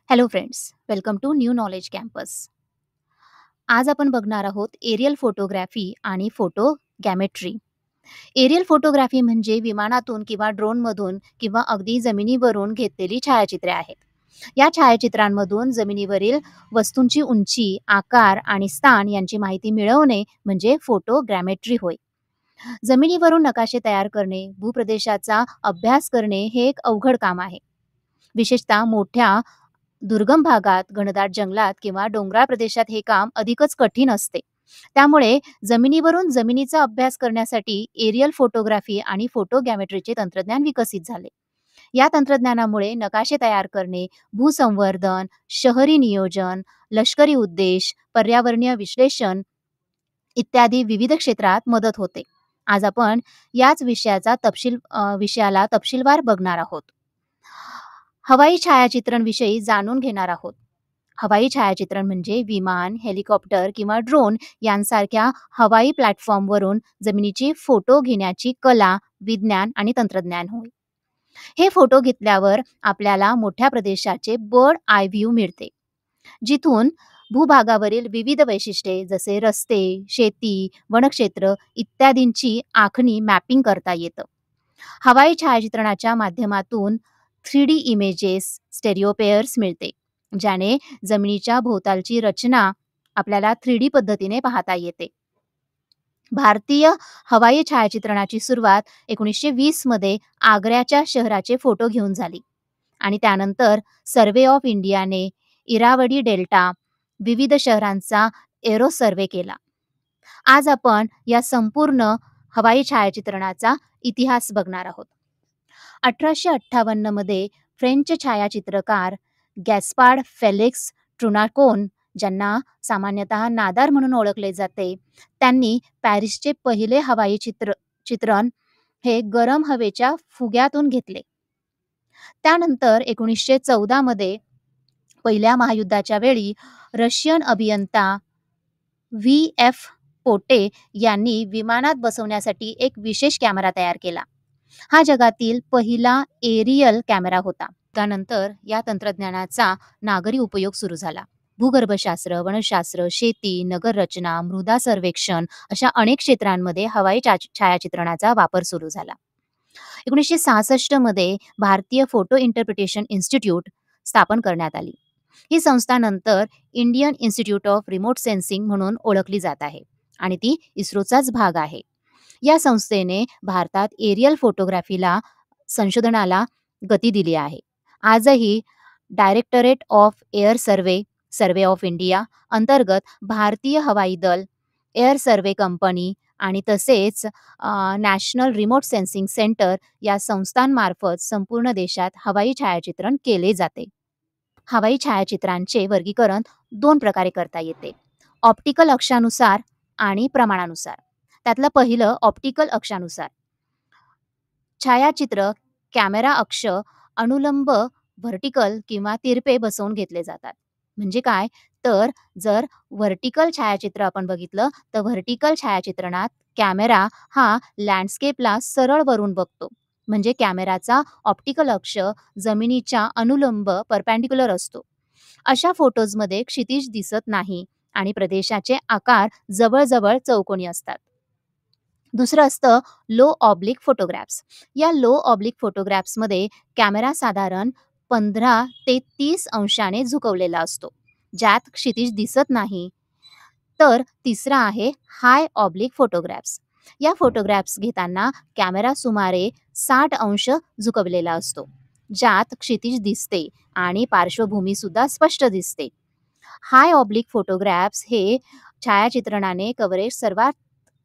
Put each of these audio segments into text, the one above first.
Hello friends, welcome to new knowledge campus. आज आपण बघणार आहोत एरियल फोटोग्राफी आणि फोटो गॅमेट्री. एरियल फोटोग्राफी म्हणजे विमानातून किंवा ड्रोनमधून किंवा अगदी जमिनीवरून घेतलेली छायाचित्रे आहेत. या छायाचित्रांमधून जमिनीवरील वस्तूंची उंची, आकार आणि स्थान यांची माहिती मिळवणे म्हणजे फोटो ग्रॅमेट्री होय. जमिनीवरून नकाशे तयार करणे, भूप्रदेशाचा अभ्यास करणे हे एक अवघड काम आहे. विशेषतः मोठ्या दुर्गम भागात, घनदाट जंगलात किंवा डोंगराळ प्रदेशात हे काम अधिकच कठीण असते. त्यामुळे जमिनीवरून जमिनीचा अभ्यास करण्यासाठी एरियल फोटोग्राफी आणि फोटो गॅमेट्रीचे तंत्रज्ञान विकसित झाले. या तंत्रज्ञानामुळे नकाशे तयार करणे, भूसंवर्धन, शहरी नियोजन, लष्करी उद्देश, पर्यावरणीय विश्लेषण इत्यादी विविध क्षेत्रात मदत होते. आज आपण याच विषयाला तपशीलवार बघणार आहोत. हवाई छायाचित्रण विषयी जाणून घेणार आहोत. हवाई छायाचित्रण म्हणजे विमान, हेलिकॉप्टर किंवा ड्रोन यांसारख्या हवाई प्लॅटफॉर्मवरून जमिनीची फोटो घेण्याची कला, विज्ञान आणि तंत्रज्ञान होय. हे फोटो घेतल्यावर आपल्याला मोठ्या प्रदेशाचे बर्ड आय व्ह्यू मिळते, जिथून भूभागावरील विविध वैशिष्ट्ये जसे रस्ते, शेती, वनक्षेत्र इत्यादींची आखणी मॅपिंग करता येतं. हवाई छायाचित्रणाच्या माध्यमातून 3D इमेजेस, स्टेरिओपेअर्स मिळते, ज्याने जमिनीच्या भोवतालची रचना आपल्याला 3D पद्धतीने पाहता येते. भारतीय हवाई छायाचित्रणाची सुरुवात 1920 मध्ये आग्र्याच्या शहराचे फोटो घेऊन झाली आणि त्यानंतर सर्वे ऑफ इंडियाने इरावडी डेल्टा, विविध शहरांचा एरो सर्वे केला. आज आपण या संपूर्ण हवाई छायाचित्रणाचा इतिहास बघणार आहोत. 1858 मध्ये फ्रेंच छायाचित्रकार गॅस्पार्ड फेलिक्स ट्रुनाकोन, ज्यांना सामान्यतः नादार म्हणून ओळखले जाते, त्यांनी पॅरिसचे पहिले हवाई चित्रण हे गरम हवेच्या फुग्यातून घेतले. त्यानंतर 1914 मध्ये पहिल्या महायुद्धाच्या वेळी रशियन अभियंता V.F. पोटे यांनी विमानात बसवण्यासाठी एक विशेष कॅमेरा तयार केला. हा जगातील पहिला एरियल कॅमेरा होता. त्यानंतर या तंत्रज्ञानाचा नागरी उपयोग सुरू झाला. भूगर्भशास्त्र, वनशास्त्र, शेती, नगररचना, मृदा सर्वेक्षण अशा अनेक क्षेत्रांमध्ये हवाई छायाचित्रणाचा वापर सुरू झाला. 1966 मध्ये भारतीय फोटो इंटरप्रिटेशन इन्स्टिट्यूट स्थापन करण्यात आली. ही संस्था नंतर Indian institute of remote sensing म्हणून ओळखली जात आहे आणि ती इस्रोचाच भाग आहे. या संस्थेने भारतात एरियल फोटोग्राफीला संशोधनाला गती दिली आहे. आजही directorate of air survey, survey of India अंतर्गत भारतीय हवाई दल, एअर सर्वे कंपनी आणि तसेच नॅशनल रिमोट सेन्सिंग सेंटर या संस्थांमार्फत संपूर्ण देशात हवाई छायाचित्रण केले जाते. हवाई छायाचित्रांचे वर्गीकरण 2 प्रकारे करता येते. ऑप्टिकल अक्षानुसार आणि प्रमाणानुसार. त्यातलं पहिलं ऑप्टिकल अक्षानुसार. छायाचित्र कॅमेरा अक्ष अनुलंब, व्हर्टिकल किंवा तिरपे बसवून घेतले जातात. म्हणजे काय, तर जर व्हर्टिकल छायाचित्र आपण बघितलं तर व्हर्टिकल छायाचित्रणात कॅमेरा हा लँडस्केपला सरळ वरून बघतो. म्हणजे कॅमेराचा ऑप्टिकल अक्ष जमिनीच्या अनुलंब परपेंडिक्युलर असतो. अशा फोटोजमध्ये क्षितिज दिसत नाही आणि प्रदेशाचे आकार जवळजवळ चौकोनी असतात. दुसरं असतं लो ऑब्लिक फोटोग्राफ्स. या लो ऑब्लिक फोटोग्राफ्समध्ये कॅमेरा साधारण 15 ते 30 अंशाने झुकवलेला असतो, ज्यात क्षितिज दिसत नाही. तर तिसरा आहे हाय ऑब्लिक फोटोग्राफ्स. या फोटोग्राफ्स घेताना कॅमेरा सुमारे 60 अंश झुकवलेला असतो, ज्यात क्षितिज दिसते आणि पार्श्वभूमी सुद्धा स्पष्ट दिसते. हाय ऑब्लिक फोटोग्राफ्स हे छायाचित्रणाने कव्हरेज सर्वात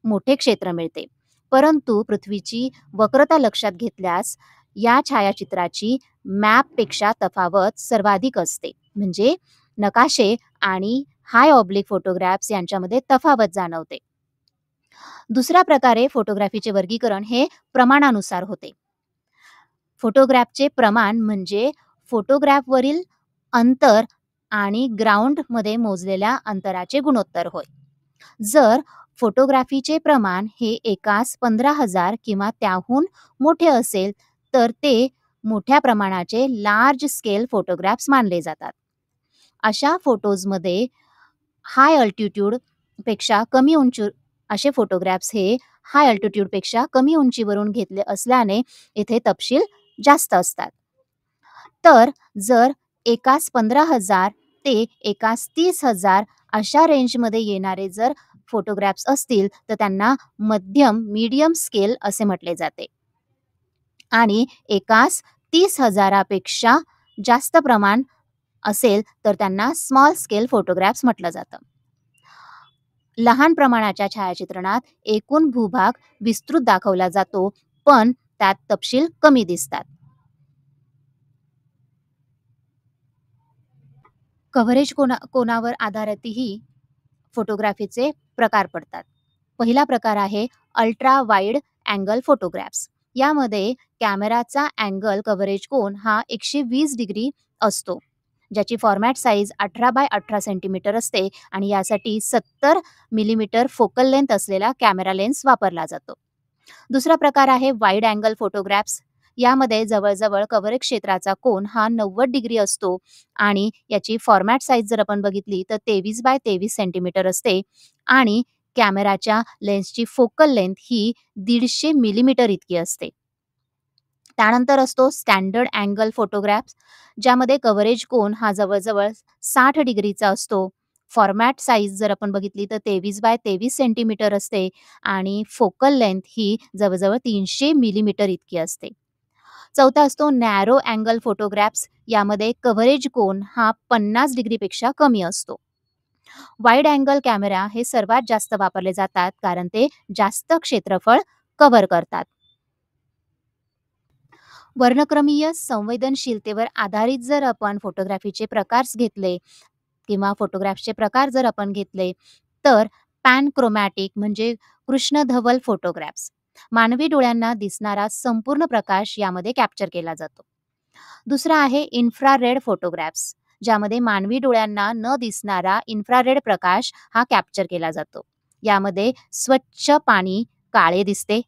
मोठे क्षेत्र मिळते. परंतु पृथ्वीची वक्रता लक्षात घेतल्यास या छायाचित्राची मॅपपेक्षा तफावत सर्वाधिक असते. म्हणजे नकाशे आणि हाय ऑब्लिक फोटोग्राफ्स यांच्यामध्ये तफावत जाणवते. दुसऱ्या प्रकारे फोटोग्राफीचे वर्गीकरण हे प्रमाणानुसार होते. फोटोग्राफचे प्रमाण म्हणजे फोटोग्राफवरील अंतर आणि ग्राउंडमध्ये मोजलेल्या अंतराचे गुणोत्तर होय. जर फोटोग्राफीचे प्रमाण हे एकास 15,000 किंवा त्याहून मोठे असेल तर ते मोठ्या प्रमाणाचे लार्ज स्केल फोटोग्राफ्स मानले जातात. अशा फोटोजमध्ये हाय अल्टिट्यूडपेक्षा कमी उंची असे फोटोग्राफ्स हे हाय अल्टिट्यूडपेक्षा कमी उंचीवरून घेतले असल्याने इथे तपशील जास्त असतात. तर जर एकास 15,000 ते एकास 30,000 अशा रेंजमध्ये येणारे जर फोटोग्राफ्स असतील, तर त्यांना मीडियम स्केल असे म्हटले जाते. आणि एकास 30,000 पेक्षा जास्त प्रमाण असेल, तर त्यांना स्मॉल स्केल फोटोग्राफ्स म्हटलं जातं. लहान प्रमाणाच्या छायाचित्रणात एकूण भूभाग विस्तृत दाखवला जातो, पण त्यात तपशील कमी दिसतात. कव्हरेज कोनावर आधारितही फोटोग्राफीचे प्रकार पडतात. पहिला प्रकार आहे अल्ट्रा वाईड अँगल फोटोग्राफ्स. यामध्ये कॅमेराचा अँगल कव्हरेज कोन हा 120 डिग्री असतो, ज्याची फॉर्मॅट साईज 18x18 सेंटीमीटर असते आणि यासाठी 70 मिलीमीटर फोकल लेंथ असलेला कॅमेरा लेन्स वापरला जातो. दुसरा प्रकार आहे वाईड अँगल फोटोग्राफ्स. यामध्ये जवळ-जवळ कव्हरेज क्षेत्राचा कोन हा 90 डिग्री असतो आणि याची फॉर्मॅट साईज जर आपण बघितली तर 23x23 सेंटीमीटर असते आणि कॅमेराच्या लेन्सची फोकल लेंथ ही 150 मिलीमीटर इतकी असते. त्यानंतर असतो स्टँडर्ड अँगल फोटोग्राफ्स, ज्यामध्ये कव्हरेज कोन हा जवळ-जवळ 60 डिग्रीचा असतो. फॉर्मॅट साईज जर आपण बघितली तर 23x23 सेंटीमीटर असते आणि फोकल लेंथ ही जवळ-जवळ 300 मिलीमीटर इतकी असते. चौथा असतो नॅरो अँगल फोटोग्राफ्स. यामध्ये कव्हरेज कोन हा 50 डिग्रीपेक्षा कमी असतो. वाईड अँगल कॅमेरा हे सर्वात जास्त वापरले जातात कारण ते जास्त क्षेत्रफळ कव्हर करतात. वर्णक्रमीय संवेदनशीलतेवर आधारित जर आपण फोटोग्राफीचे प्रकार घेतले किंवा फोटोग्राफचे प्रकार जर आपण घेतले, तर पॅनक्रोमॅटिक म्हणजे कृष्णधवल फोटोग्राफ्स. मानवी डोळ्यांना दिसणारा संपूर्ण प्रकाश यामध्ये कॅप्चर केला जातो. दुसरा आहे इन्फ्रारेड फोटोग्राफ्स, ज्यामध्ये मानवी डोळ्यांना न दिसणारा इन्फ्रारेड प्रकाश हा कॅप्चर केला जातो. यामध्ये स्वच्छ पाणी काळे दिसते,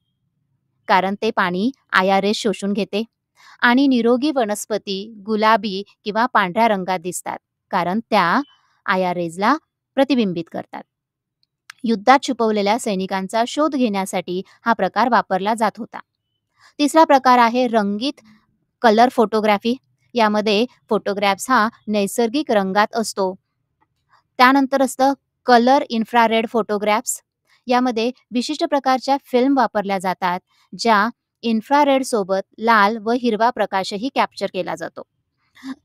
कारण ते पाणी आयआरएस शोषून घेते आणि निरोगी वनस्पती गुलाबी किंवा पांढऱ्या रंगात दिसतात, कारण त्या आयआरएसला प्रतिबिंबित करतात. युद्धात छुपवलेल्या सैनिकांचा शोध घेण्यासाठी हा प्रकार वापरला जात होता. तिसरा प्रकार आहे रंगीत कलर फोटोग्राफी. यामध्ये फोटोग्राफ्स हा नैसर्गिक रंगात असतो. त्यानंतर असतं कलर इन्फ्रारेड फोटोग्राफ्स. यामध्ये विशिष्ट प्रकारच्या फिल्म वापरल्या जातात, ज्या इन्फ्रारेड सोबत लाल व हिरवा प्रकाशही कॅप्चर केला जातो.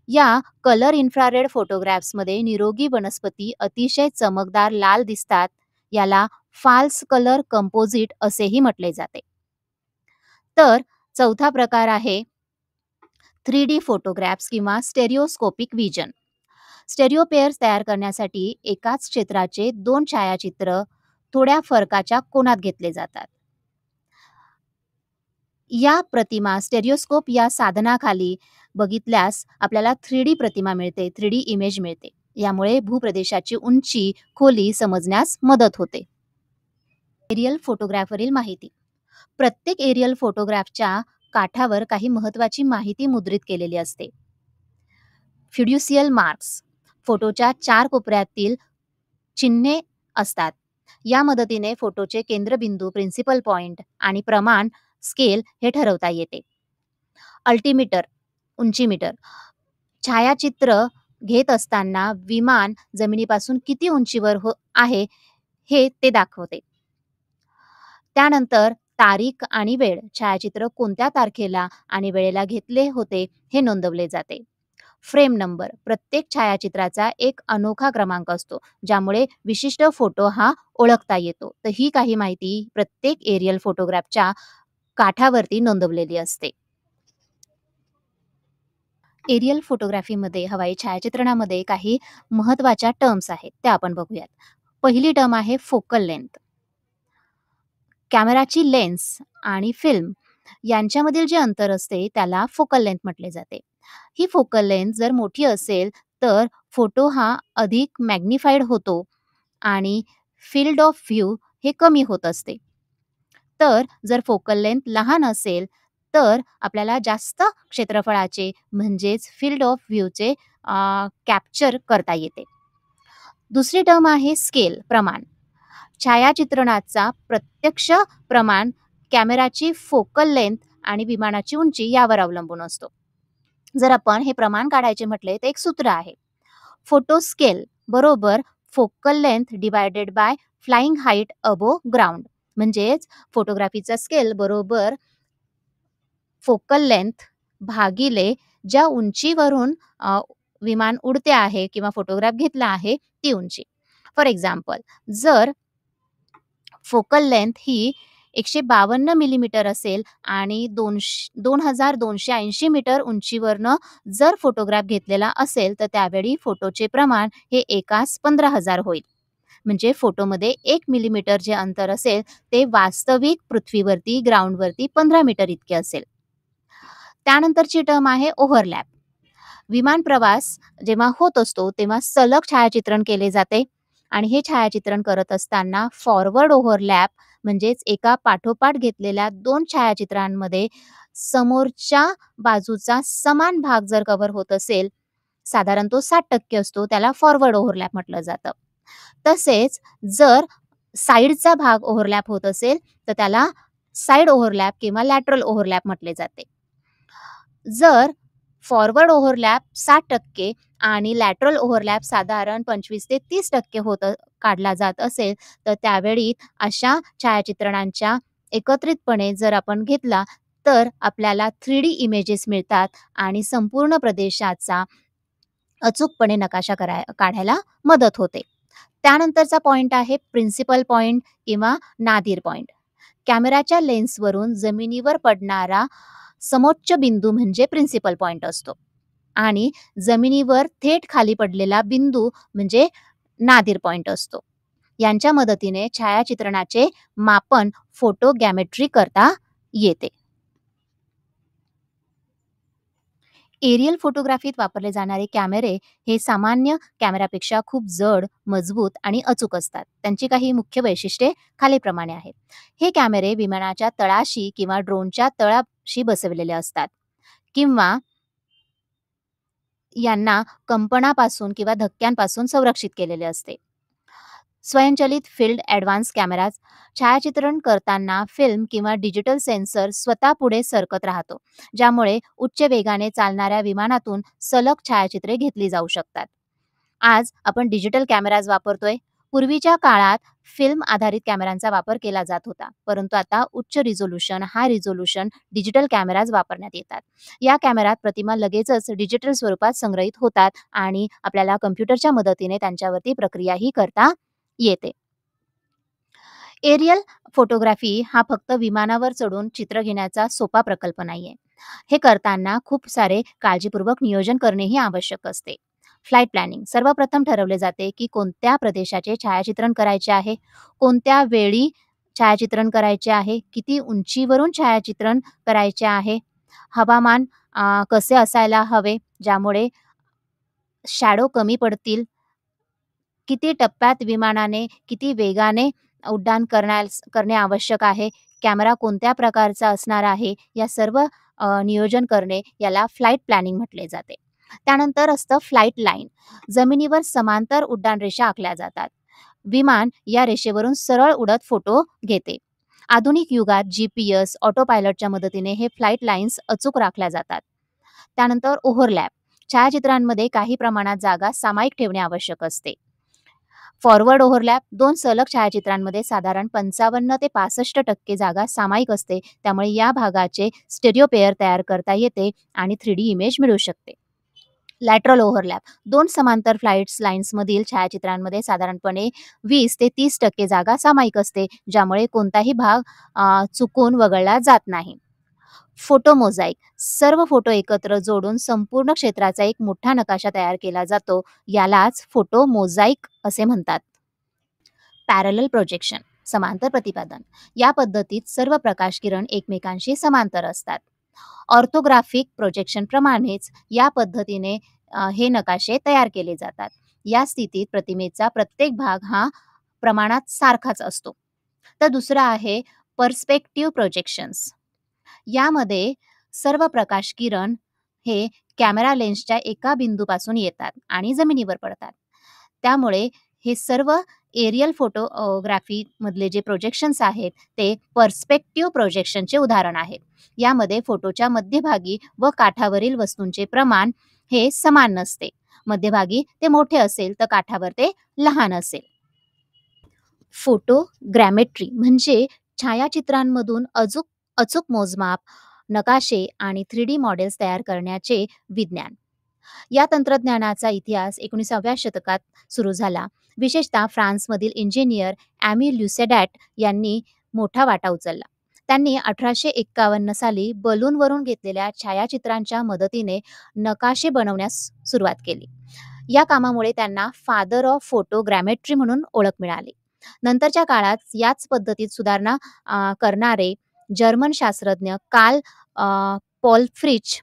या कलर इन्फ्रारेड फोटोग्राफ्समध्ये निरोगी वनस्पती अतिशय चमकदार लाल दिसतात. याला फाल्स कलर कंपोजिट असेही म्हटले जाते. तर चौथा प्रकार आहे 3D फोटोग्राफ्स किंवा स्टेरिओस्कोपिक विजन. स्टेरिओ पेअर्स तयार करण्यासाठी एकाच क्षेत्राचे 2 छायाचित्र थोड्या फरकाच्या कोनात घेतले जातात. या प्रतिमा स्टेरिओस्कोप या साधनाखाली बघितल्यास आपल्याला 3D प्रतिमा मिळते, 3D इमेज मिळते. यामुळे भूप्रदेशाची उंची, खोली समजण्यास मदत होते. एरियल फोटोग्राफवरील माहिती. प्रत्येक एरियल फोटोग्राफच्या काठावर काही महत्त्वाची माहिती मुद्रित केलेली असते. फिड्युसियल मार्क्स फोटोच्या 4 कोपऱ्यातील चिन्हे असतात. या मदतीने फोटोचे केंद्रबिंदू, प्रिन्सिपल पॉइंट आणि प्रमाण स्केल हे ठरवता येते. अल्टिमीटर उंचीमीटर छायाचित्र घेत असताना विमान जमिनीपासून किती उंचीवर आहे हे ते दाखवते. त्यानंतर तारीख आणि वेळ, छायाचित्र कोणत्या तारखेला आणि वेळेला घेतले होते हे नोंदवले जाते. फ्रेम नंबर प्रत्येक छायाचित्राचा एक अनोखा क्रमांक असतो, ज्यामुळे विशिष्ट फोटो हा ओळखता येतो. तर ही काही माहिती प्रत्येक एरियल फोटोग्राफच्या काठावरती नोंदवलेली असते. एरियल फोटोग्राफीमध्ये हवाई छायाचित्रणामध्ये काही महत्त्वाच्या टर्म्स आहेत, त्या आपण बघूयात. पहिली टर्म आहे फोकल लेंथ. कॅमेराची लेन्स आणि फिल्म यांच्यामधील जे अंतर असते त्याला फोकल लेंथ म्हटले जाते. ही फोकल लेंथ जर मोठी असेल तर फोटो हा अधिक मॅग्निफाईड होतो आणि फील्ड ऑफ व्ह्यू हे कमी होत असते. तर जर फोकल लेंथ लहान असेल तर आपल्याला जास्त क्षेत्रफळाचे म्हणजेच फील्ड ऑफ व्ह्यूचे कॅप्चर करता येते. दुसरी टर्म आहे स्केल, प्रमाण. छायाचित्रणाचा प्रत्यक्ष प्रमाण कॅमेराची फोकल लेंथ आणि विमानाची उंची यावर अवलंबून असतो. जर आपण हे प्रमाण काढायचे म्हटले तर एक सूत्र आहे. फोटो स्केल बरोबर focal length divided by flying height above ground. म्हणजेच फोटोग्राफीचा स्केल बरोबर फोकल लेंथ भागिले ज्या उंचीवरून विमान उडते आहे किंवा फोटोग्राफ घेतला आहे ती उंची. फॉर एक्झाम्पल, जर फोकल लेंथ ही 152 मिलीमीटर असेल आणि 2280 मीटर उंचीवरनं जर फोटोग्राफ घेतलेला असेल, तर त्यावेळी फोटोचे प्रमाण हे एकास 15,000 होईल. म्हणजे फोटोमध्ये 1 मिलीमीटर जे अंतर असेल, ते वास्तविक पृथ्वीवरती, ग्राउंडवरती 15 मीटर इतके असेल. त्यानंतरची टर्म आहे ओव्हरलॅप. विमान प्रवास जेव्हा होत असतो, तेव्हा सलग छायाचित्रण केले जाते आणि हे छायाचित्रण करत असताना फॉरवर्ड ओव्हरलॅप म्हणजेच एका पाठोपाठ घेतलेल्या 2 छायाचित्रांमध्ये समोरच्या बाजूचा समान भाग जर कव्हर होत असेल, साधारण तो 60% असतो, त्याला फॉरवर्ड ओव्हरलॅप म्हटलं जातं. तसेच जर साइडचा भाग ओव्हरलॅप होत असेल, तर त्याला साइड ओव्हरलॅप किंवा लॅटरल ओव्हरलॅप म्हटले जाते. जर फॉरवर्ड ओव्हरलॅप 60% आणि लॅटरल ओव्हरलॅप साधारण 25 ते 30% काढला जात असेल, तर त्यावेळी अशा छायाचित्रणांच्या एकत्रितपणे जर आपण घेतला, तर आपल्याला 3D इमेजेस मिळतात आणि संपूर्ण प्रदेशाचा अचूकपणे नकाशा काढायला मदत होते. त्यानंतरचा पॉइंट आहे प्रिन्सिपल पॉइंट किंवा नादीर पॉइंट. कॅमेराच्या लेन्सवरून जमिनीवर पडणारा समोच्च बिंदू म्हणजे प्रिन्सिपल पॉइंट असतो आणि जमिनीवर थेट खाली पडलेला बिंदू म्हणजे नादीर पॉइंट असतो. यांच्या मदतीने छायाचित्रणाचे मापन फोटोग्रामेट्री करता येते. एरियल फोटोग्राफीत वापरले जाणारे कॅमेरे हे सामान्य कॅमेऱ्यापेक्षा खूप जड, मजबूत आणि अचूक असतात. त्यांची काही मुख्य वैशिष्ट्ये खालीलप्रमाणे आहेत. हे कॅमेरे विमानाच्या तळाशी किंवा ड्रोनच्या तळाशी बसवलेले असतात किंवा यांना कंपनापासून किंवा धक्क्यांपासून संरक्षित केलेले असते. स्वयंचलित फील्ड ॲडव्हान्स कॅमेराज छायाचित्रण करताना फिल्म किंवा डिजिटल सेन्सर स्वतः पुढे सरकत राहतो, ज्यामुळे उच्च वेगाने चालणाऱ्या विमानातून सलग छायाचित्रे घेतली जाऊ शकतात. आज आपण डिजिटल कॅमेराज वापरतोय. पूर्वीच्या काळात फिल्म आधारित कॅमेऱ्यांचा वापर केला जात होता, परंतु आता उच्च रिझोल्यूशन, हाय रिझोल्यूशन डिजिटल कॅमेराज वापरण्यात येतात. या कॅमेऱ्यात प्रतिमा लगेचच डिजिटल स्वरूपात संग्रहित होतात आणि आपल्याला कम्प्युटरच्या मदतीने त्यांच्यावरती प्रक्रियाही करता येते. एरियल फोटोग्राफी हा फक्त विमानावर चढून चित्र घेण्याचा सोपा प्रकल्प नाहीये. हे करताना खूप सारे काळजीपूर्वक नियोजन करणेही आवश्यक असते. फ्लाइट प्लॅनिंग सर्वप्रथम ठरवले जाते, की कोणत्या प्रदेशाचे छायाचित्रण करायचे आहे, कोणत्या वेळी छायाचित्रण करायचे आहे, किती उंचीवरून छायाचित्रण करायचे आहे, हवामान कसे असायला हवे, ज्यामुळे शॅडो कमी पडतील, किती टप्प्यात विमानाने किती वेगाने उड्डाण करणे आवश्यक आहे, कॅमेरा कोणत्या प्रकारचा असणार आहे, या सर्व नियोजन करणे याला फ्लाइट प्लॅनिंग म्हटले जाते. त्यानंतर असतं फ्लाइट लाईन. जमिनीवर समांतर उड्डाण रेषा आखल्या जातात. विमान या रेषेवरून सरळ उडत फोटो घेते. आधुनिक युगात GPS, ऑटो पायलटच्या मदतीने हे फ्लाइट लाईन्स अचूक राखल्या जातात. त्यानंतर ओव्हरलॅप. छायाचित्रांमध्ये काही प्रमाणात जागा सामायिक ठेवणे आवश्यक असते. फॉरवर्ड ओव्हरलॅप 2 सलग छायाचित्रांमध्ये साधारण 55 ते 65% जागा सामायिक असते. त्यामुळे या भागाचे स्टेरिओ पेअर तयार करता येते आणि 3D इमेज मिळू शकते. लॅटरल ओव्हरलॅप 2 समांतर फ्लाइट्स लाईन्समधील छायाचित्रांमध्ये साधारणपणे 20 ते 30% जागा सामायिक असते, ज्यामुळे कोणताही भाग चुकून वगळला जात नाही. फोटो मोझाईक सर्व फोटो एकत्र जोडून संपूर्ण क्षेत्राचा एक मोठा नकाशा तयार केला जातो. यालाच फोटो मोझाईक असे म्हणतात. पॅरलल प्रोजेक्शन समांतर प्रतिपादन या पद्धतीत सर्व प्रकाशकिरण एकमेकांशी समांतर असतात. ऑर्थोग्राफिक प्रोजेक्शन प्रमाणेच या पद्धतीने हे नकाशे तयार केले जातात. या स्थितीत प्रतिमेचा प्रत्येक भाग हा प्रमाणात सारखाच असतो. तर दुसरं आहे पर्स्पेक्टिव्ह प्रोजेक्शन्स. यामध्ये सर्व प्रकाश किरण हे कॅमेरा लेन्सच्या एका बिंदूपासून येतात आणि जमिनीवर पडतात. त्यामुळे हे सर्व एरियल फोटोग्राफीमधले जे प्रोजेक्शन्स आहेत, ते पर्स्पेक्टिव्ह प्रोजेक्शनचे उदाहरण आहेत. यामध्ये फोटोच्या मध्यभागी व काठावरील वस्तूंचे प्रमाण हे समान नसते. मध्यभागी ते मोठे असेल तर काठावर ते लहान असेल. फोटोग्रामेट्री म्हणजे छायाचित्रांमधून अचूक मोजमाप, नकाशे आणि 3D मॉडेल्स तयार करण्याचे विज्ञान. या तंत्रज्ञानाचा इतिहास 19व्या शतकात सुरू झाला. विशेषतः फ्रान्समधील इंजिनियर ॲमी ल्युसेडॅट यांनी मोठा वाटा उचलला. त्यांनी 1851 साली बलूनवरून घेतलेल्या छायाचित्रांच्या मदतीने नकाशे बनवण्यास सुरुवात केली. या कामामुळे त्यांना फादर ऑफ फोटोग्रामेट्री म्हणून ओळख मिळाली. नंतरच्या काळात याच पद्धतीत सुधारणा करणारे जर्मन शास्त्रज्ञ कार्ल पॉलफ्रिच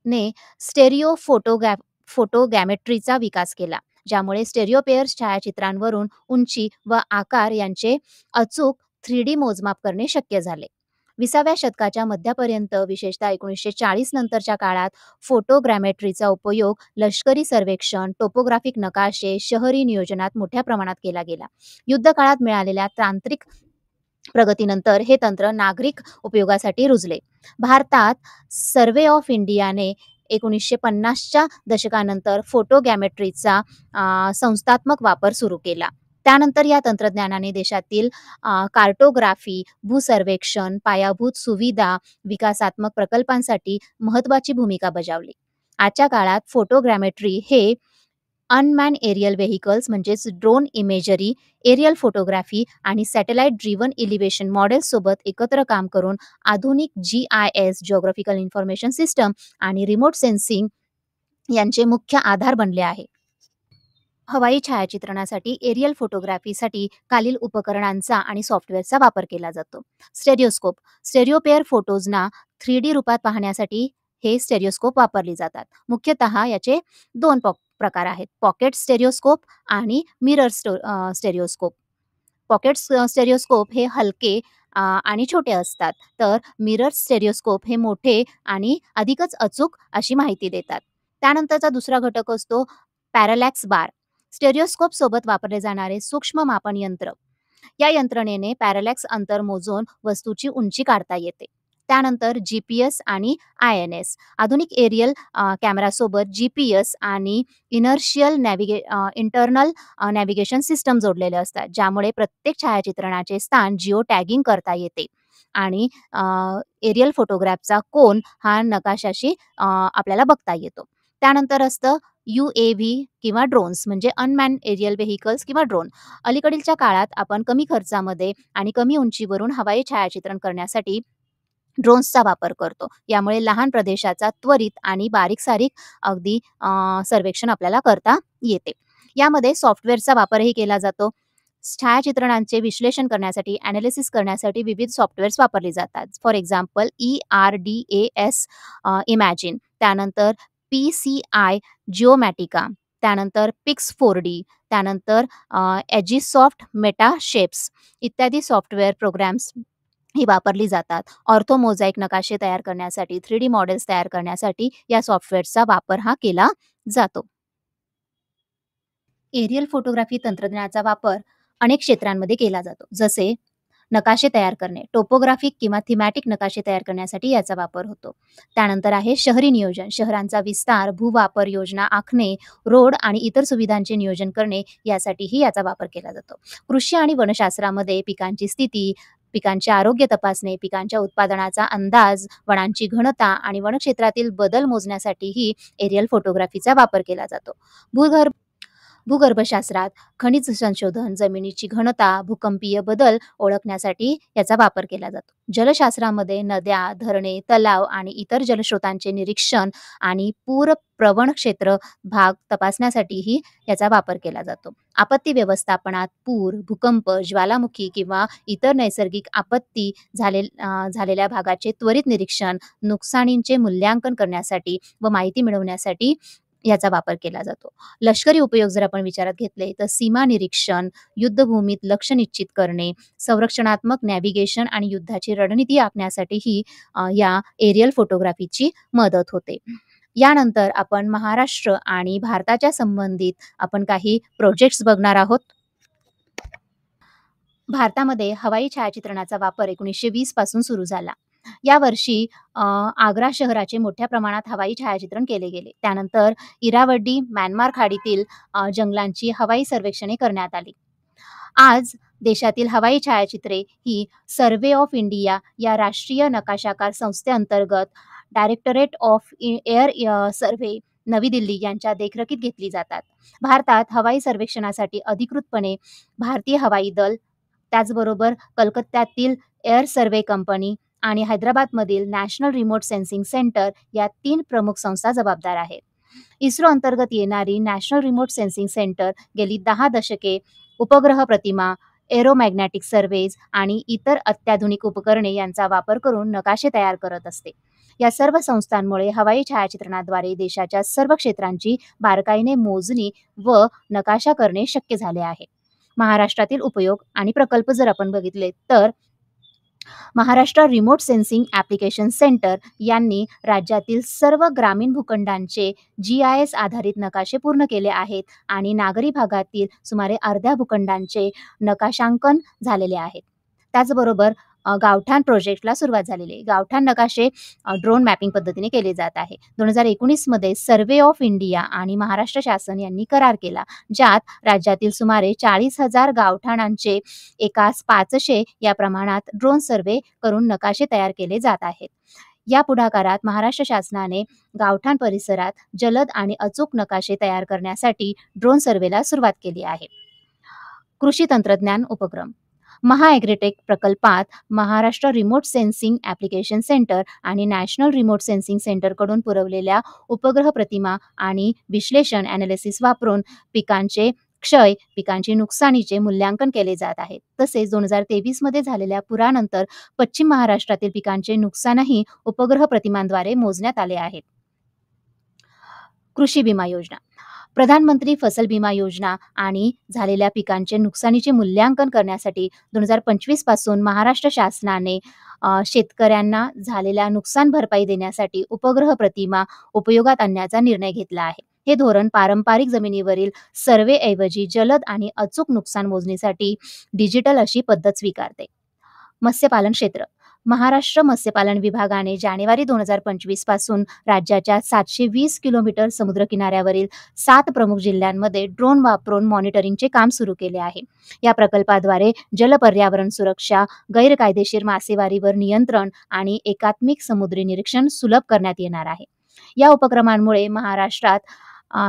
ने स्टेरिओ फोटोगॅमेट्रीचा विकास केला, ज्यामुळे स्टेरिओपेअर्स छायाचित्रांवरून उंची व आकार यांचे अचूक 3D मोजमाप करणे शक्य झाले. 20व्या शतकाच्या मध्यापर्यंत, विशेषतः 1940 नंतरच्या काळात फोटोग्रामेट्रीचा उपयोग लष्करी सर्वेक्षण, टोपोग्राफिक नकाशे, शहरी नियोजनात मोठ्या प्रमाणात केला गेला. युद्धकाळात मिळालेल्या तांत्रिक प्रगतीनंतर हे तंत्र नागरिक उपयोगासाठी रुजले. भारतात सर्व्हे ऑफ इंडियाने 1950च्या दशकानंतर फोटोगॅमेट्रीचा संस्थात्मक वापर सुरू केला. त्यानंतर या तंत्रज्ञानाने देशातील कार्टोग्राफी, भूसर्वेक्षण, पायाभूत सुविधा विकासात्मक प्रकल्पांसाठी महत्त्वाची भूमिका बजावली. आजच्या काळात फोटोग्रामेट्री हे अनमॅन एरियल व्हेइकल्स म्हणजेच ड्रोन इमेजरी, एरियल फोटोग्राफी आणि सॅटेलाइट ड्रिव्हन एलिव्हेशन मॉडेल्ससोबत एकत्र काम करून आधुनिक GIS जिओग्राफिकल इन्फॉर्मेशन सिस्टम आणि रिमोट सेन्सिंग यांचे मुख्य आधार बनले आहे. हवाई छायाचित्रणासाठी एरियल फोटोग्राफीसाठी खालील उपकरणांचा आणि सॉफ्टवेअरचा वापर केला जातो. स्टेरिओस्कोप. स्टेरिओपेअर फोटोजना 3D रूपात पाहण्यासाठी हे स्टेरिओस्कोप वापरली जातात. मुख्यतः याचे 2 प्रकार आहेत: पॉकेट स्टेरिओस्कोप आणि मिरर स्टेरिओस्कोप. पॉकेट स्टेरिओस्कोप हे हलके आणि छोटे असतात, तर मिरर स्टेरिओस्कोप हे मोठे आणि अधिकच अचूक अशी माहिती देतात. त्यानंतरचा दुसरा घटक असतो पॅरालॅक्स बार. स्टेरिओस्कोप सोबत वापरले जाणारे सूक्ष्म मापन यंत्र. या यंत्रणेने पॅरालॅक्स अंतर मोजून वस्तूची उंची काढता येते. त्यानंतर GPS आणि INS. आधुनिक एरियल कॅमेरासोबत GPS आणि इंटरनल नॅव्हिगेशन सिस्टम जोडलेले असतात, ज्यामुळे प्रत्येक छायाचित्रणाचे स्थान जिओ टॅगिंग करता येते आणि एरियल फोटोग्राफचा कोन हा नकाशाशी आपल्याला बघता येतो. त्यानंतर असतं UAV किंवा ड्रोन्स म्हणजे अनमॅन एरियल व्हेइकल्स किंवा ड्रोन. अलीकडीलच्या काळात आपण कमी खर्चामध्ये आणि कमी उंचीवरून हवाई छायाचित्रण करण्यासाठी ड्रोन्सचा वापर करतो. यामुळे लहान प्रदेशाचा त्वरित आणि बारीक-सारीक अगदी सर्वेक्षण आपल्याला करता येते. यामध्ये सॉफ्टवेअरचा वापरही केला जातो. छायाचित्रणांचे विश्लेषण करण्यासाठी, ॲनालिसिस करण्यासाठी विविध सॉफ्टवेअर्स वापरली जातात. फॉर एक्झाम्पल ERDAS इमॅजिन, त्यानंतर PCI जिओमॅटिका, त्यानंतर Pix4D, त्यानंतर एजिसॉफ्ट मेटाशेप्स इत्यादी सॉफ्टवेअर प्रोग्राम्स ही वापरली जातात. ऑर्थोमोझाईक नकाशे तयार करण्यासाठी, 3D मॉडेल्स तयार करण्यासाठी या सॉफ्टवेअरचा वापर हा केला जातो. एरियल फोटोग्राफी तंत्रज्ञानाचा वापर अनेक क्षेत्रांमध्ये केला जातो, जसे नकाशे तयार करणे, टोपोग्राफिक किंवा थीमॅटिक नकाशे तयार करण्यासाठी याचा वापर होतो. त्यानंतर आहे शहरी नियोजन. शहरांचा विस्तार, भूवापर योजना आखणे, रोड आणि इतर सुविधांचे नियोजन करणे यासाठीही याचा वापर केला जातो. कृषी आणि वनशास्त्रामध्ये पिकांची स्थिती, पिकांचे आरोग्य तपासणे, पिकांच्या उत्पादनाचा अंदाज, वनांची घनता आणि वनक्षेत्रातील बदल मोजण्यासाठीही एरियल फोटोग्राफीचा वापर केला जातो. भूगर्भशास्त्रात खनिज संशोधन, जमिनीची घनता, भूकंपीय बदल ओळखण्यासाठी याचा वापर केला जातो. जलशास्त्रामध्ये नद्या, धरणे, तलाव आणि इतर जलस्रोतांचे निरीक्षण आणि पूरप्रवण क्षेत्र भाग तपासण्यासाठीही याचा वापर केला जातो. आपत्ती व्यवस्थापनात पूर, भूकंप, ज्वालामुखी किंवा इतर नैसर्गिक आपत्ती झालेल्या भागाचे त्वरित निरीक्षण, नुकसानींचे मूल्यांकन करण्यासाठी व माहिती मिळवण्यासाठी याचा वापर केला जातो. लष्करी उपयोग जर आपण विचारात घेतले तर सीमा निरीक्षण, युद्धभूमीत लक्ष्य निश्चित करणे, संरक्षणात्मक नॅव्हिगेशन आणि युद्धाची रणनीती आखण्यासाठीही या एरियल फोटोग्राफीची मदत होते. यानंतर आपण महाराष्ट्र आणि भारताच्या संबंधित आपण काही प्रोजेक्ट्स बघणार आहोत. भारतामध्ये हवाई छायाचित्रणाचा वापर 1920 पासून सुरू झाला. यावर्षी आग्रा शहराचे मोठ्या प्रमाणात हवाई छायाचित्रण केले गेले. त्यानंतर इरावड्डी, म्यानमार खाडीतील जंगलांची हवाई सर्वेक्षणे करण्यात आली. आज देशातील हवाई छायाचित्रे ही सर्व्हे ऑफ इंडिया या राष्ट्रीय नकाशाकार संस्थेअंतर्गत डायरेक्टरेट ऑफ एअर सर्व्हे नवी दिल्ली यांच्या देखरेखीत घेतली जातात. भारतात हवाई सर्वेक्षणासाठी अधिकृतपणे भारतीय हवाई दल, त्याचबरोबर कलकत्त्यातील एअर सर्व्हे कंपनी आणि हैदराबादमधील नॅशनल रिमोट सेन्सिंग सेंटर या 3 प्रमुख संस्था जबाबदार आहेत. इस्रो अंतर्गत येणारी नॅशनल रिमोट सेन्सिंग सेंटर गेली 10 दशके उपग्रह प्रतिमा, एरोमॅग्नेटिक सर्व्हेज आणि इतर अत्याधुनिक उपकरणे यांचा वापर करून नकाशे तयार करत असते. या सर्व संस्थांमुळे हवाई छायाचित्रणाद्वारे देशाच्या सर्व क्षेत्रांची बारकाईने मोजणी व नकाशा करणे शक्य झाले आहे. महाराष्ट्रातील उपयोग आणि प्रकल्प जर आपण बघितले तर Maharashtra remote sensing application centre यांनी राज्यातील सर्व ग्रामीण भूखंडांचे GIS आधारित नकाशे पूर्ण केले आहेत आणि नागरी भागातील सुमारे अर्ध्या भूखंडांचे नकाशांकन झालेले आहेत. त्याचबरोबर गावठाण प्रोजेक्टला सुरुवात झालेली आहे. गावठाण नकाशे ड्रोन मॅपिंग पद्धतीने केले जात आहे. 2019 मध्ये सर्व्हे ऑफ इंडिया आणि महाराष्ट्र शासन यांनी करार केला, ज्यात राज्यातील सुमारे 40,000 गावठाणांचे एकास 500 या प्रमाणात ड्रोन सर्व्हे करून नकाशे तयार केले जात आहेत. या पुढाकारात महाराष्ट्र शासनाने गावठाण परिसरात जलद आणि अचूक नकाशे तयार करण्यासाठी ड्रोन सर्व्हेला सुरुवात केली आहे. कृषी तंत्रज्ञान उपक्रम महाॲग्रीटेक प्रकल्पात Maharashtra remote sensing application centre आणि नॅशनल रिमोट सेन्सिंग सेंटरकडून पुरवलेल्या उपग्रह प्रतिमा आणि विश्लेषण ॲनालिसिस वापरून पिकांचे क्षय, पिकांची नुकसानीचे मूल्यांकन केले जात आहे. तसेच 2023 मध्ये झालेल्या पुरानंतर पश्चिम महाराष्ट्रातील पिकांचे नुकसानही उपग्रह प्रतिमांद्वारे मोजण्यात आले आहे. कृषी विमा योजना प्रधानमंत्री फसल विमा योजना आणि झालेल्या पिकांचे नुकसानीचे मूल्यांकन करण्यासाठी 2025 पासून महाराष्ट्र शासनाने शेतकऱ्यांना झालेल्या नुकसान भरपाई देण्यासाठी उपग्रह प्रतिमा उपयोगात आणण्याचा निर्णय घेतला आहे. हे धोरण पारंपरिक जमिनीवरील सर्व्हेऐवजी जलद आणि अचूक नुकसान मोजणीसाठी डिजिटल अशी पद्धत स्वीकारते. मत्स्यपालन क्षेत्र महाराष्ट्र मत्स्यपालन विभागाने जानेवारी 2025 पासून राज्याच्या 720 किलोमीटर समुद्रकिनाऱ्यावरील 7 प्रमुख जिल्ह्यांमध्ये ड्रोन वापरून मॉनिटरिंगचे काम सुरू केले आहे. या प्रकल्पाद्वारे जल पर्यावरण सुरक्षा, गैरकायदेशीर मासेमारीवर नियंत्रण आणि एकात्मिक समुद्री निरीक्षण सुलभ करण्यात येणार आहे. या उपक्रमांमुळे महाराष्ट्रात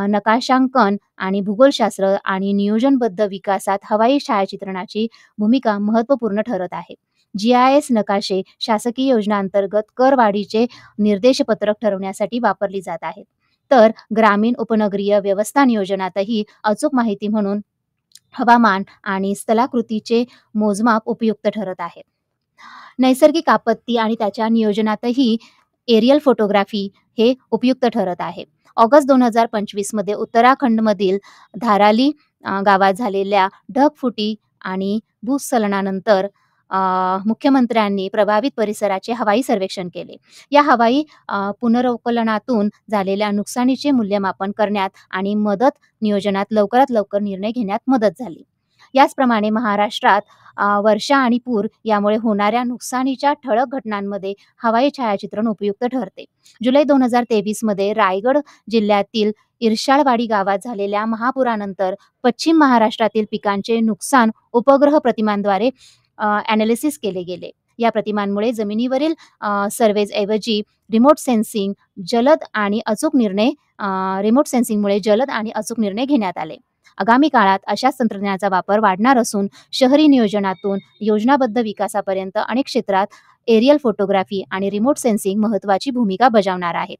नकाशांकन आणि भूगोलशास्त्र आणि नियोजनबद्ध विकासात हवाई छायाचित्रणाची भूमिका महत्त्वपूर्ण ठरत आहे. GIS नकाशे शासकीय योजनांतर्गत करवाढीचे निर्देशपत्रक ठरवण्यासाठी वापरली जात आहेत, तर ग्रामीण उपनगरीय व्यवस्था नियोजनातही अचूक माहिती म्हणून हवामान आणि स्थलाकृतीचे मोजमाप उपयुक्त ठरत आहेत. नैसर्गिक आपत्ती आणि त्याच्या नियोजनातही एरियल फोटोग्राफी हे उपयुक्त ठरत आहे. ऑगस्ट 2025 मध्ये उत्तराखंडमधील धाराली गावात झालेल्या ढगफुटी आणि भूस्खलनानंतर मुख्यमंत्र्यांनी प्रभावित परिसराचे हवाई सर्वेक्षण केले. या हवाई पुनर्वकलनातून झालेल्या नुकसानीचे मूल्यमापन करण्यात आणि मदत नियोजनात लवकरात लवकर निर्णय घेण्यात मदत झाली. याचप्रमाणे महाराष्ट्रात वर्षा आणि पूर यामुळे होणाऱ्या नुकसानीच्या ठळक घटनांमध्ये हवाई छायाचित्रण उपयुक्त ठरते. जुलै 2023 मध्ये रायगड जिल्ह्यातील इर्शाळवाडी गावात झालेल्या महापुरानंतर पश्चिम महाराष्ट्रातील पिकांचे नुकसान उपग्रह प्रतिमांद्वारे ॲनालिसिस केले गेले. या प्रतिमांमुळे जमिनीवरील सर्व्हेजऐवजी रिमोट सेन्सिंगमुळे जलद आणि अचूक निर्णय घेण्यात आले. आगामी काळात अशाच तंत्रज्ञानाचा वापर वाढणार असून शहरी नियोजनातून योजनाबद्ध विकासापर्यंत अनेक क्षेत्रात एरियल फोटोग्राफी आणि रिमोट सेन्सिंग महत्त्वाची भूमिका बजावणार आहेत.